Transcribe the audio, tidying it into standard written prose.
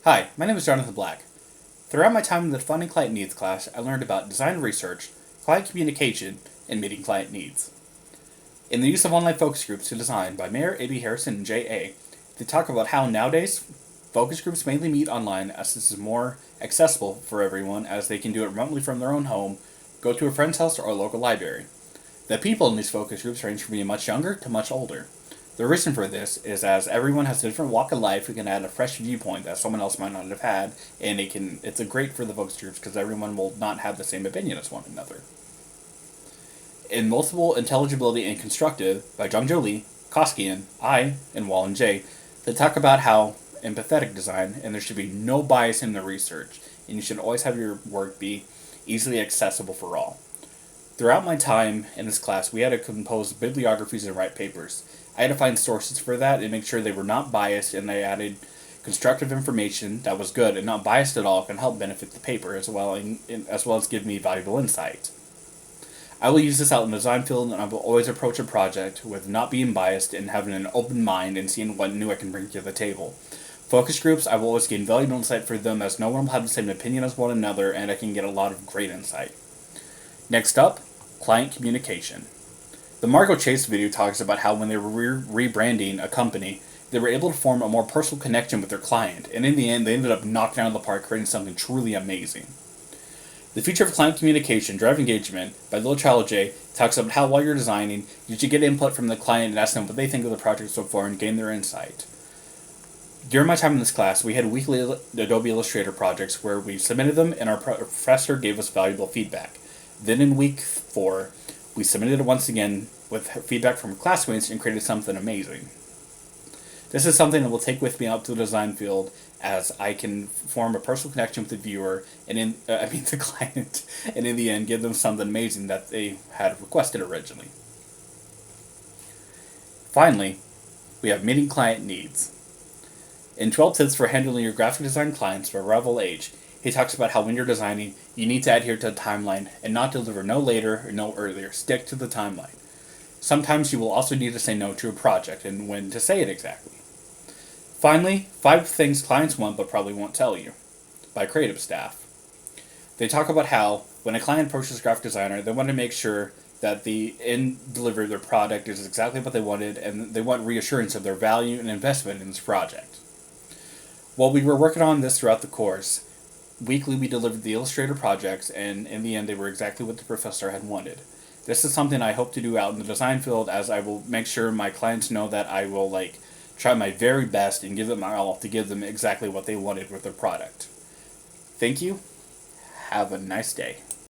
Hi, my name is Jonathan Black. Throughout my time in the Defining Client Needs class, I learned about design research, client communication, and meeting client needs. In the use of online focus groups to design by Mayor A.B. Harrison and J.A., they talk about how nowadays focus groups mainly meet online as this is more accessible for everyone as they can do it remotely from their own home, go to a friend's house or a local library. The people in these focus groups range from being much younger to much older. The reason for this is as everyone has a different walk of life, we can add a fresh viewpoint that someone else might not have had, and it's a great for the focus groups because everyone will not have the same opinion as one another. In Multiple Intelligibility and Constructive by Jung-Jo Lee, Koskian, I, and Wall and J, they talk about how empathetic design, and there should be no bias in the research, and you should always have your work be easily accessible for all. Throughout my time in this class, we had to compose bibliographies and write papers. I had to find sources for that and make sure they were not biased and they added constructive information that was good and not biased at all can help benefit the paper as well as give me valuable insight. I will use this out in the design field and I will always approach a project with not being biased and having an open mind and seeing what new I can bring to the table. Focus groups, I will always gain valuable insight for them as no one will have the same opinion as one another and I can get a lot of great insight. Next up, client communication. The Margo Chase video talks about how when they were rebranding a company, they were able to form a more personal connection with their client, and in the end, they ended up knocking out of the park, creating something truly amazing. The Future of Client Communication, Drive Engagement, by Lil Child J, talks about how while you're designing, you should get input from the client and ask them what they think of the project so far and gain their insight. During my time in this class, we had weekly Adobe Illustrator projects where we submitted them and our professor gave us valuable feedback. Then in week 4, we submitted it once again with feedback from classmates and created something amazing. This is something that will take with me out to the design field as I can form a personal connection with the viewer and the client, and in the end give them something amazing that they had requested originally. Finally, we have meeting client needs. In 12 Tips for Handling Your Graphic Design Clients by Revel H, he talks about how when you're designing, you need to adhere to a timeline and not deliver no later or no earlier. Stick to the timeline. Sometimes you will also need to say no to a project and when to say it exactly. Finally, 5 things clients want but probably won't tell you, by Creative Staff. They talk about how when a client approaches a graphic designer, they want to make sure that the end delivery of their product is exactly what they wanted and they want reassurance of their value and investment in this project. While we were working on this throughout the course, weekly we delivered the Illustrator projects and in the end they were exactly what the professor had wanted. This is something I hope to do out in the design field as I will make sure my clients know that I will try my very best and give them my all to give them exactly what they wanted with their product. Thank you. Have a nice day.